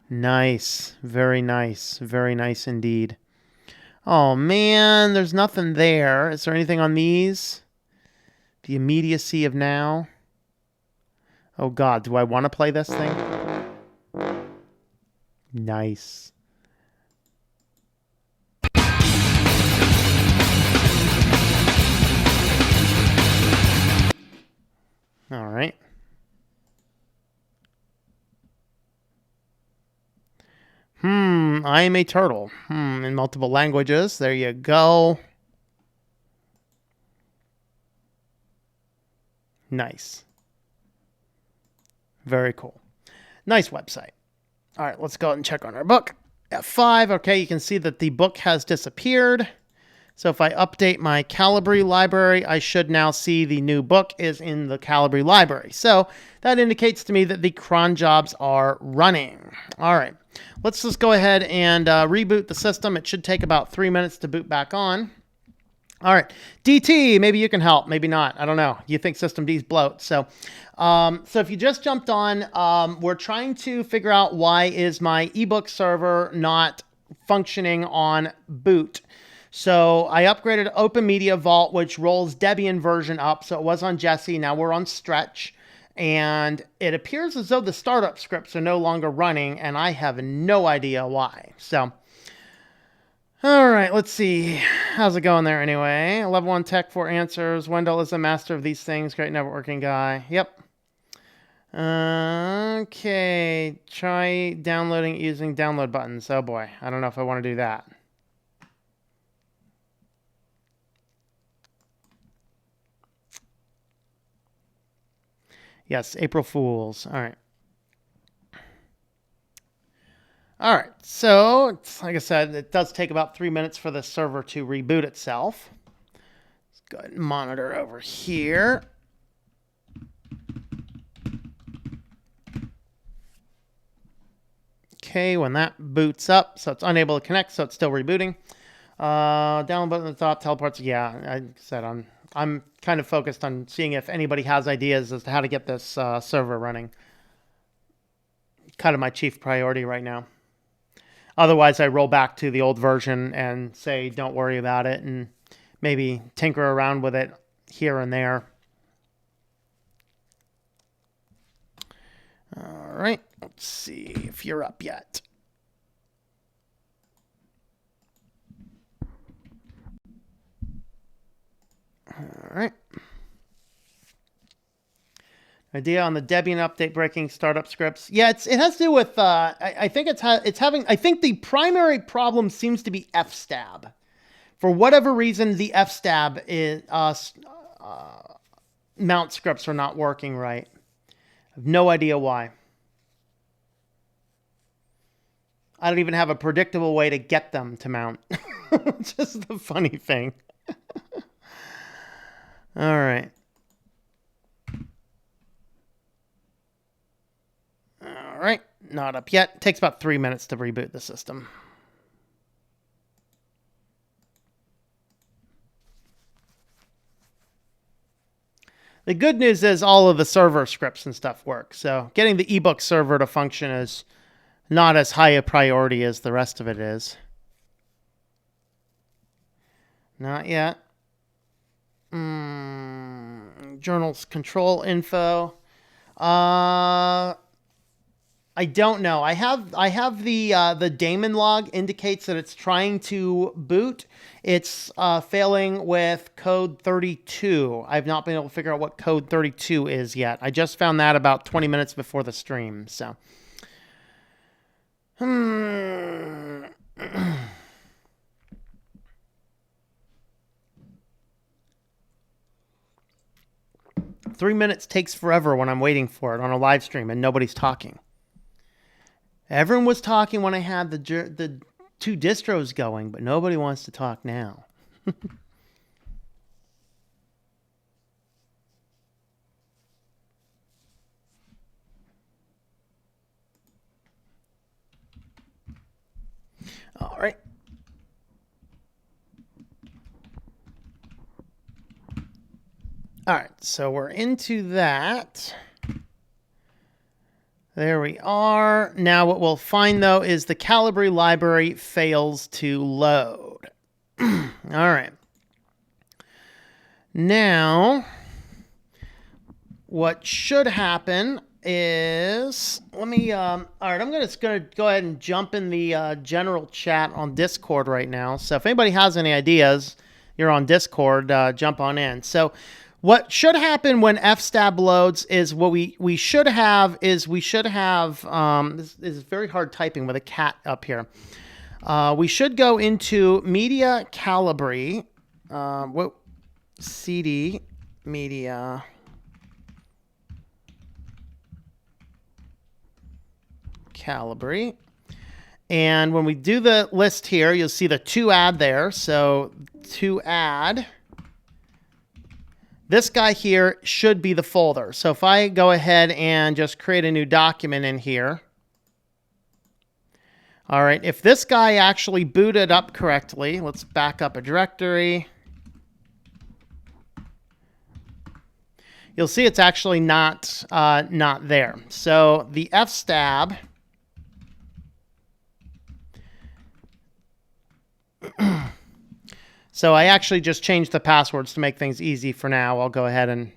Speaker 1: Nice. Very nice. Very nice indeed. Oh, man. There's nothing there. Is there anything on these? The immediacy of now. Oh, God. Do I want to play this thing? Nice. All right. I am a turtle. In multiple languages. There you go. Nice. Very cool. Nice website. All right, let's go ahead and check on our book. F5. Okay, you can see that the book has disappeared. So if I update my Calibri library, I should now see the new book is in the Calibri library. So that indicates to me that the cron jobs are running. All right, let's just go ahead and reboot the system. It should take about 3 minutes to boot back on. All right, DT, maybe you can help, maybe not. I don't know. You think System D's bloat. So if you just jumped on, we're trying to figure out why is my ebook server not functioning on boot. So I upgraded Open Media Vault, which rolls Debian version up. So it was on Jessie. Now we're on Stretch. And it appears as though the startup scripts are no longer running, and I have no idea why. So, all right, let's see. How's it going there anyway? Level 1 Tech 4 answers. Wendell is a master of these things. Great networking guy. Yep. Okay. Try downloading using download buttons. Oh boy. I don't know if I want to do that. Yes, April Fools. All right. All right. So, like I said, it does take about 3 minutes for the server to reboot itself. Let's go ahead and monitor over here. Okay, when that boots up, so it's unable to connect, so it's still rebooting. Download button at the top, teleports. Yeah, I said I'm kind of focused on seeing if anybody has ideas as to how to get this server running. Kind of my chief priority right now. Otherwise, I roll back to the old version and say, don't worry about it, and maybe tinker around with it here and there. All right, let's see if you're up yet. All right. Idea on the Debian update breaking startup scripts. Yeah, it has to do with. I think it's having. I think the primary problem seems to be fstab. For whatever reason, the fstab is mount scripts are not working right. I have no idea why. I don't even have a predictable way to get them to mount. Just the funny thing. All right. All right. Not up yet. It takes about 3 minutes to reboot the system. The good news is all of the server scripts and stuff work. So getting the ebook server to function is not as high a priority as the rest of it is. Not yet. Journals control info. I don't know. I have the daemon log indicates that it's trying to boot. It's failing with code 32. I've not been able to figure out what code 32 is yet. I just found that about 20 minutes before the stream. So, 3 minutes takes forever when I'm waiting for it on a live stream and nobody's talking. Everyone was talking when I had the two distros going, but nobody wants to talk now. All right. All right, so we're into that. There we are. Now what we'll find, though, is the Calibri library fails to load. All right. Now, what should happen is, let me, all right, I'm just going to go ahead and jump in the general chat on Discord right now. So if anybody has any ideas, you're on Discord, jump on in. So what should happen when fstab loads is what we should have is this is very hard typing with a cat up here. We should go into Media Calibri, CD Media Calibri. And when we do the list here, you'll see the to add there. So to add, this guy here should be the folder. So if I go ahead and just create a new document in here. All right, if this guy actually booted up correctly, let's back up a directory. You'll see it's actually not there. So the fstab so I actually just changed the passwords to make things easy for now. I'll go ahead and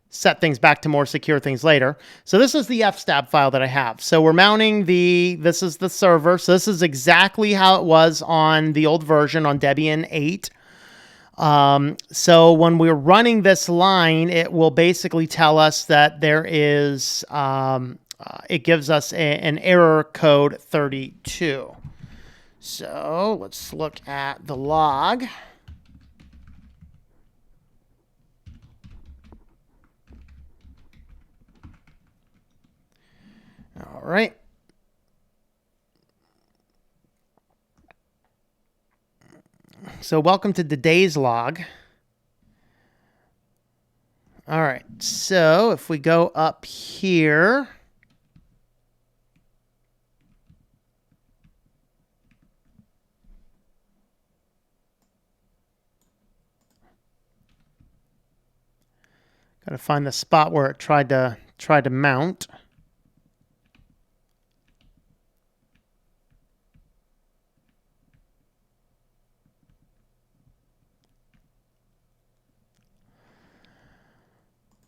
Speaker 1: set things back to more secure things later. So this is the fstab file that I have. So we're mounting this is the server. So this is exactly how it was on the old version on Debian 8. So when we're running this line, it will basically tell us that there is, it gives us an error code 32. So let's look at the log. All right. So welcome to today's log. All right. So if we go up here, got to find the spot where it tried to mount.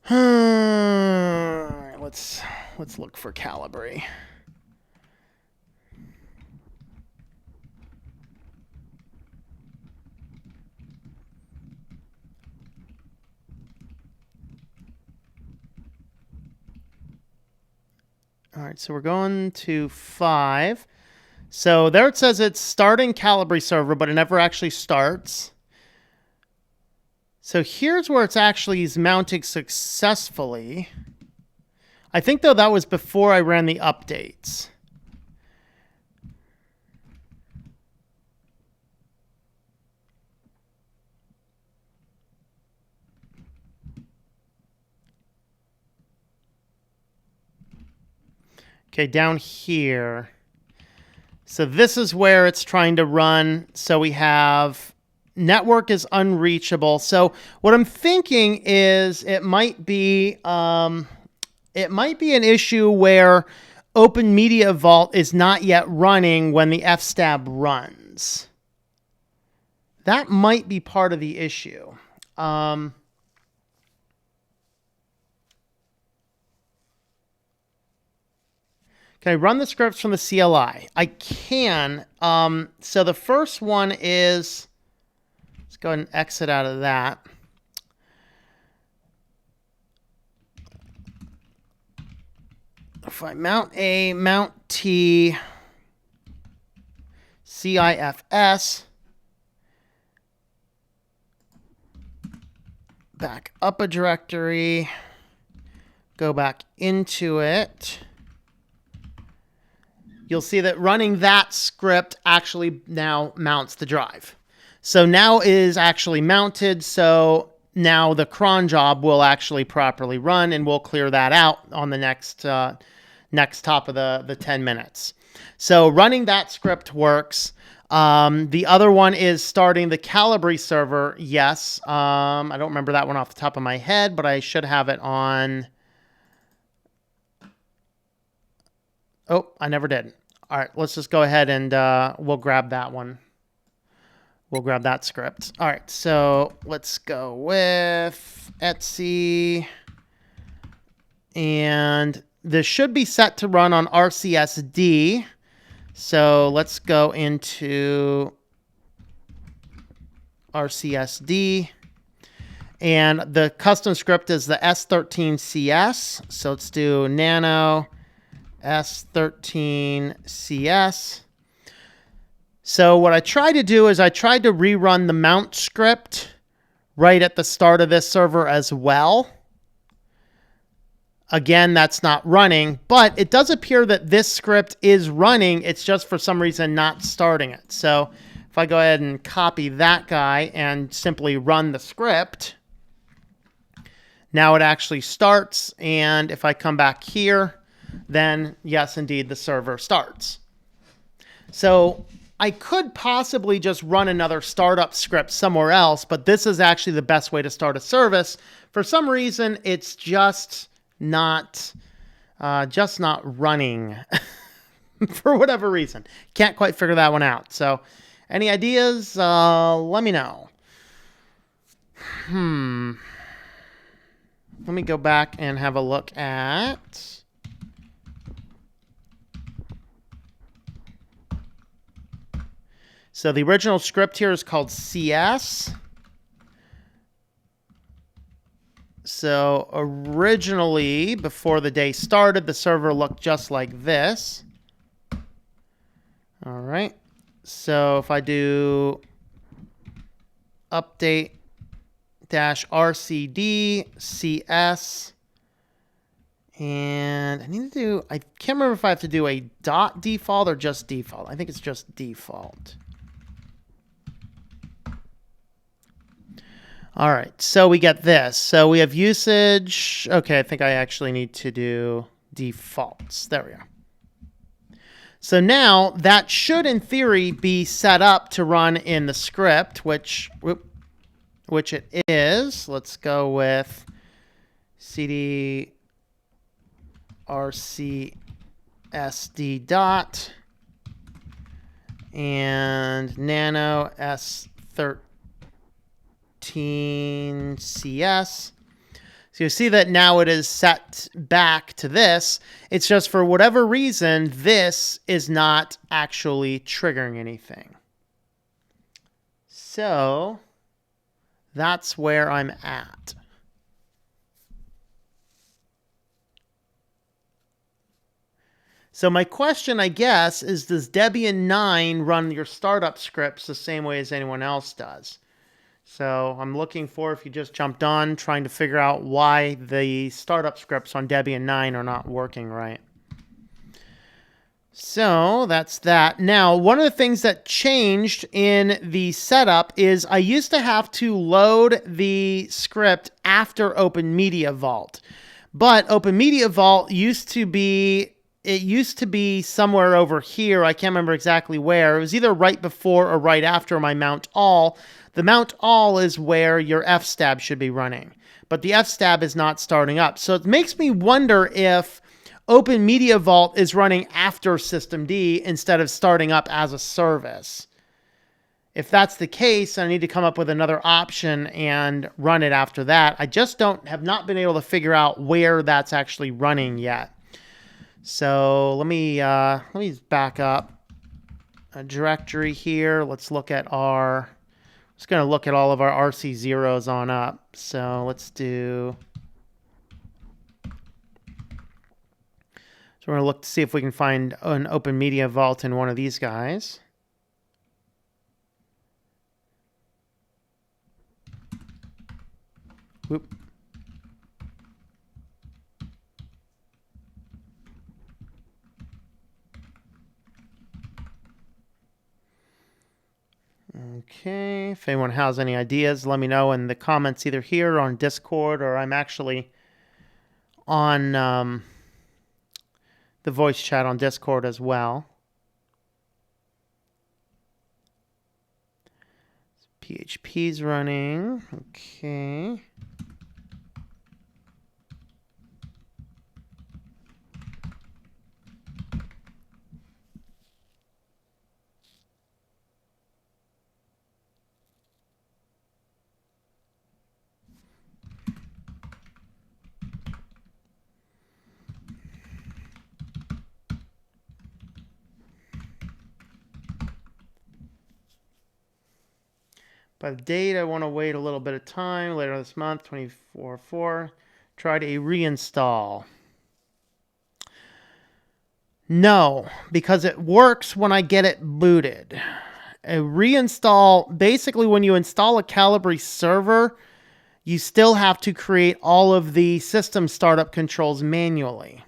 Speaker 1: All right, let's look for Calibri. All right, so we're going to 5. So there it says it's starting Calibri server, but it never actually starts. So here's where it's actually mounting successfully. I think, though, that was before I ran the updates. Okay, down here. So this is where it's trying to run. So we have network is unreachable. So what I'm thinking is it might be an issue where Open Media Vault is not yet running when the fstab runs. That might be part of the issue. Can I run the scripts from the CLI? I can. So the first one is, let's go ahead and exit out of that. If I mount A, mount T, CIFS, back up a directory, go back into it. You'll see that running that script actually now mounts the drive. So now it is actually mounted. So now the cron job will actually properly run, and we'll clear that out on the next top of the 10 minutes. So running that script works. The other one is starting the Calibri server. Yes. I don't remember that one off the top of my head, but I should have it on. Oh, I never did. All right, let's just go ahead and we'll grab that one. We'll grab that script. All right, so let's go with Etsy. And this should be set to run on RCSD. So let's go into RCSD. And the custom script is the S13CS. So let's do nano S13CS. So what I tried to do is I tried to rerun the mount script right at the start of this server as well. Again, that's not running, but it does appear that this script is running. It's just for some reason not starting it. So if I go ahead and copy that guy and simply run the script, now it actually starts. And if I come back here, then yes, indeed, the server starts. So I could possibly just run another startup script somewhere else, but this is actually the best way to start a service. For some reason, it's just not running for whatever reason. Can't quite figure that one out. So any ideas? Let me know. Let me go back and have a look at... So the original script here is called CS. So originally, before the day started, the server looked just like this. All right. So if I do update -rcd CS, and I need to do, I can't remember if I have to do a dot default or just default. I think it's just default. All right, so we get this. So we have usage. Okay, I think I actually need to do defaults. There we go. So now that should, in theory, be set up to run in the script, which it is. Let's go with cd rcsd dot and nano S13CS. So you see that now it is set back to this. It's just for whatever reason, this is not actually triggering anything. So that's where I'm at. So my question, I guess, is does Debian 9 run your startup scripts the same way as anyone else does? So I'm looking for, if you just jumped on, trying to figure out why the startup scripts on Debian 9 are not working right. So that's that. Now, one of the things that changed in the setup is I used to have to load the script after Open Media Vault. But Open Media Vault used to be somewhere over here. I can't remember exactly where. It was either right before or right after my mount all. The mount all is where your fstab should be running, but the fstab is not starting up. So it makes me wonder if Open Media Vault is running after systemd instead of starting up as a service. If that's the case, I need to come up with another option and run it after that. I just have not been able to figure out where that's actually running yet. So let me back up a directory here. Let's look at our, just going to look at all of our RC zeros on up. So let's do, so we're going to look to see if we can find an Open Media Vault in one of these guys. Whoop. Okay, if anyone has any ideas, let me know in the comments either here or on Discord, or I'm actually on the voice chat on Discord as well. PHP's running. Okay. By the date, I want to wait a little bit of time. Later this month, 24/4. Tried a reinstall. No, because it works when I get it booted. A reinstall, basically when you install a Calibri server, you still have to create all of the system startup controls manually.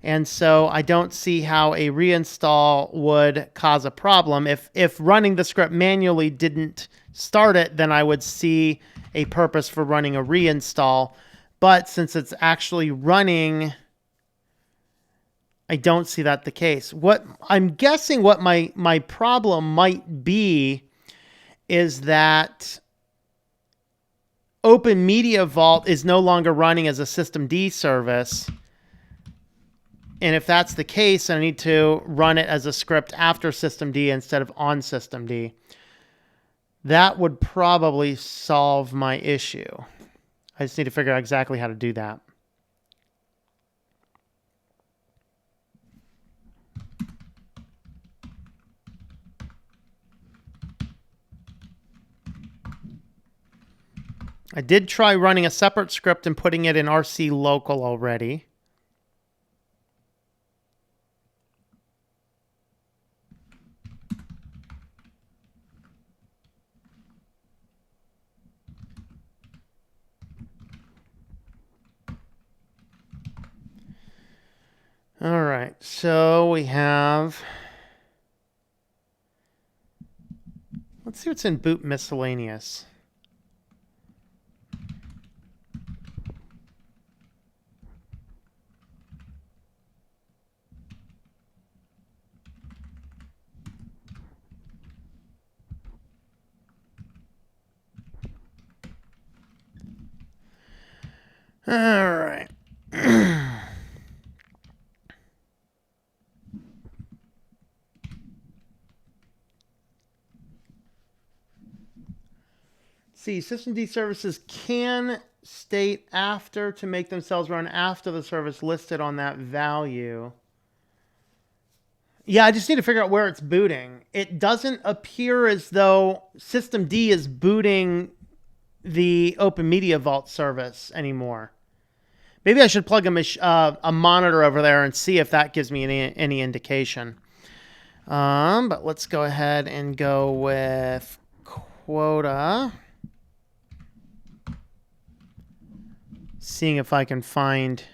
Speaker 1: And so I don't see how a reinstall would cause a problem. If running the script manually didn't start it, then I would see a purpose for running a reinstall. But since it's actually running, I don't see that the case. What I'm guessing what my problem might be is that Open Media Vault is no longer running as a systemd service. And if that's the case, I need to run it as a script after systemd instead of on systemd. That would probably solve my issue. I just need to figure out exactly how to do that. I did try running a separate script and putting it in RC local already. All right, so we have, let's see what's in boot miscellaneous. All right. See, systemd services can state after to make themselves run after the service listed on that value. Yeah, I just need to figure out where it's booting. It doesn't appear as though systemd is booting the Open Media Vault service anymore. Maybe I should plug a monitor over there and see if that gives me any indication. But let's go ahead and go with quota. Seeing if I can find...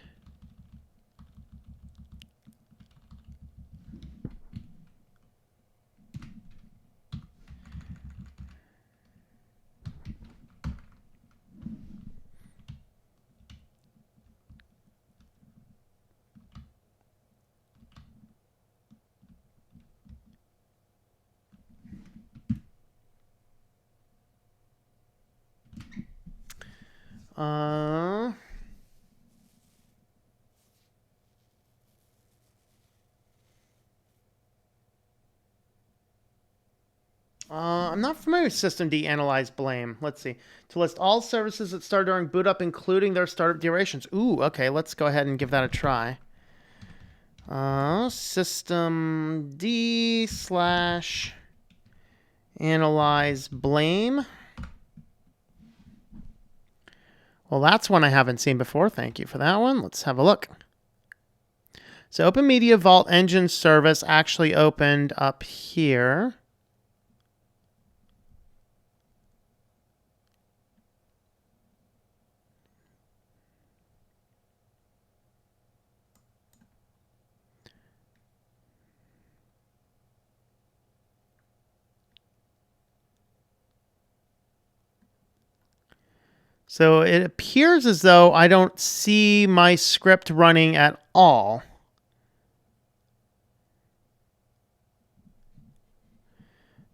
Speaker 1: I'm not familiar with systemd analyze blame. Let's see. To list all services that start during boot up, including their startup durations. Ooh, okay. Let's go ahead and give that a try. Systemd / analyze blame. Well, that's one I haven't seen before. Thank you for that one. Let's have a look. So Open Media Vault Engine service actually opened up here. So it appears as though I don't see my script running at all.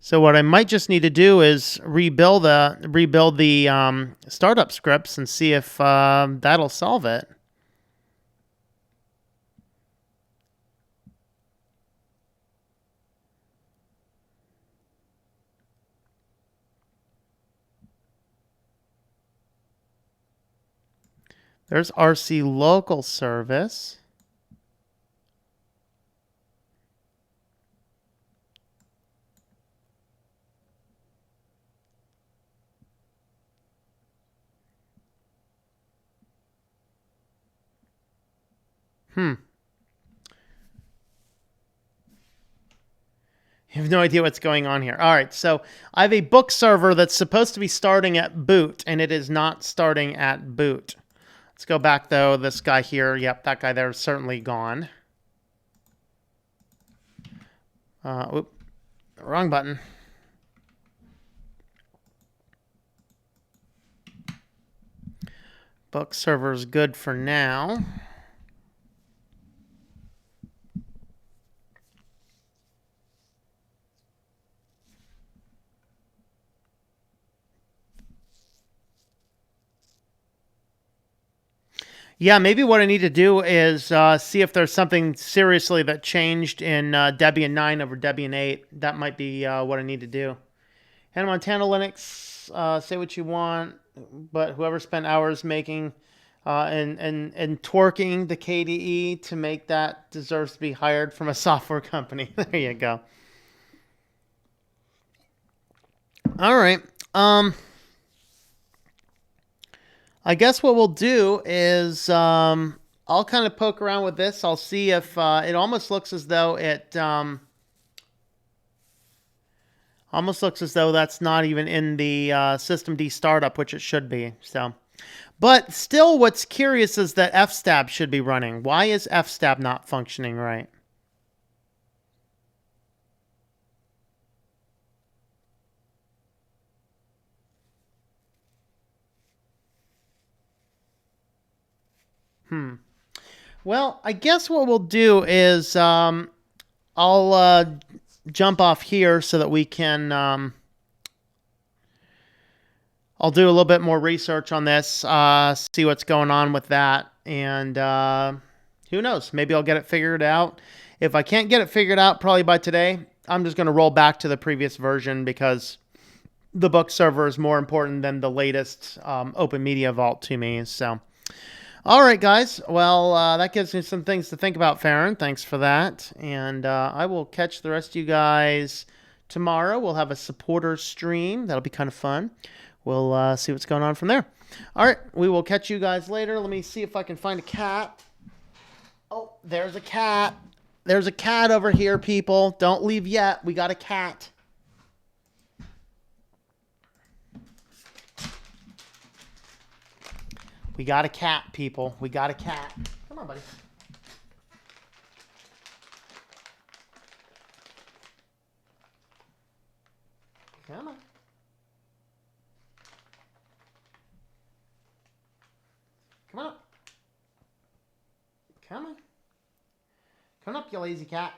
Speaker 1: So what I might just need to do is rebuild the startup scripts and see if that'll solve it. There's RC local service. You have no idea what's going on here. All right, so I have a book server that's supposed to be starting at boot, and it is not starting at boot. Let's go back, though. This guy here, yep, that guy there is certainly gone. Oop, wrong button. Book server is good for now. Yeah, maybe what I need to do is see if there's something seriously that changed in Debian 9 over Debian 8. That might be what I need to do. Hannah Montana Linux, say what you want, but whoever spent hours making and twerking the KDE to make that deserves to be hired from a software company. There you go. All right. I guess what we'll do is I'll kind of poke around with this. I'll see if it almost looks as though that's not even in the systemd startup, which it should be. So, but still, what's curious is that fstab should be running. Why is fstab not functioning right? Well, I guess what we'll do is I'll jump off here so that we can. I'll do a little bit more research on this, see what's going on with that, and who knows? Maybe I'll get it figured out. If I can't get it figured out probably by today, I'm just going to roll back to the previous version because the book server is more important than the latest Open Media Vault to me. So, all right, guys. Well, that gives me some things to think about, Farron. Thanks for that. And I will catch the rest of you guys tomorrow. We'll have a supporter stream. That'll be kind of fun. We'll see what's going on from there. All right, we will catch you guys later. Let me see if I can find a cat. Oh, there's a cat. There's a cat over here, people. Don't leave yet. We got a cat. We got a cat, people. We got a cat. Come on, buddy. Come on. Come on. Come on. Come up, you lazy cat.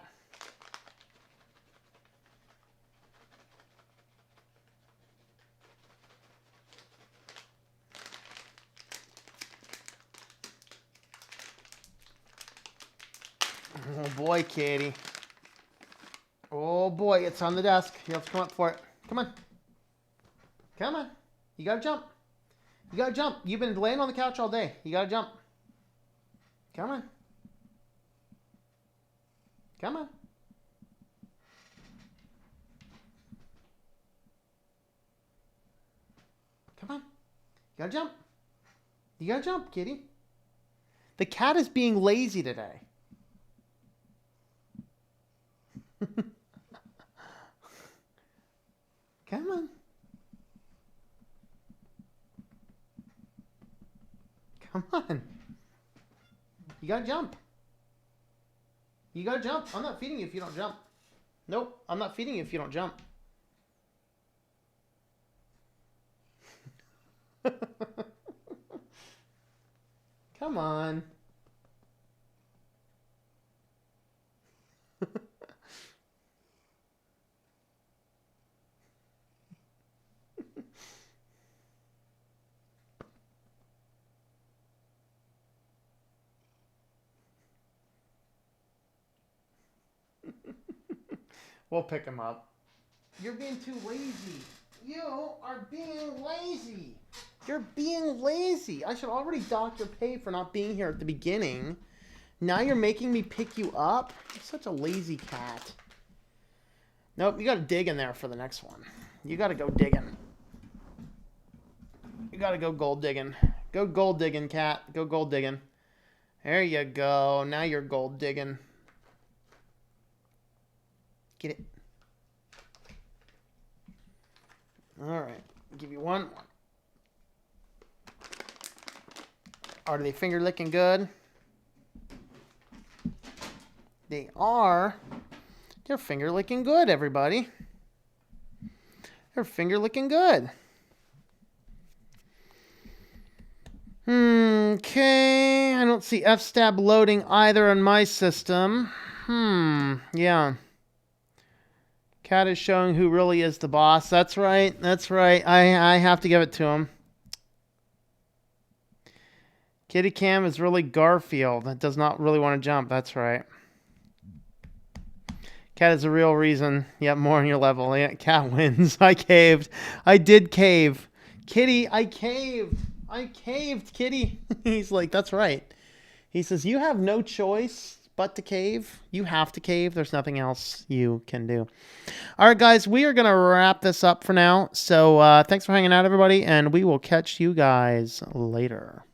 Speaker 1: Oh boy, Katie. Oh boy, it's on the desk. You have to come up for it. Come on. Come on. You gotta jump. You gotta jump. You've been laying on the couch all day. You gotta jump. Come on. Come on. Come on. You gotta jump. You gotta jump, kitty. The cat is being lazy today. Come on. Come on. You gotta jump. You gotta jump. I'm not feeding you if you don't jump. Nope, I'm not feeding you if you don't jump. Come on. We'll pick him up. You're being too lazy. You are being lazy. You're being lazy. I should already dock your pay for not being here at the beginning. Now you're making me pick you up? You're such a lazy cat. Nope, you gotta dig in there for the next one. You gotta go digging. You gotta go gold digging. Go gold digging, cat. Go gold digging. There you go. Now you're gold digging. Get it. Alright. I'll give you one more. Are they finger licking good? They are. They're finger licking good, everybody. They're finger licking good. Okay. I don't see F-stab loading either on my system. Yeah. Cat is showing who really is the boss. That's right. That's right. I have to give it to him. Kitty Cam is really Garfield. That does not really want to jump. That's right. Cat is the real reason. Yep, more on your level. Yeah, Cat wins. I caved. I did cave. Kitty, I caved. I caved, Kitty. He's like, that's right. He says, you have no choice but to cave. You have to cave. There's nothing else you can do. All right, guys, we are going to wrap this up for now. So thanks for hanging out, everybody, and we will catch you guys later.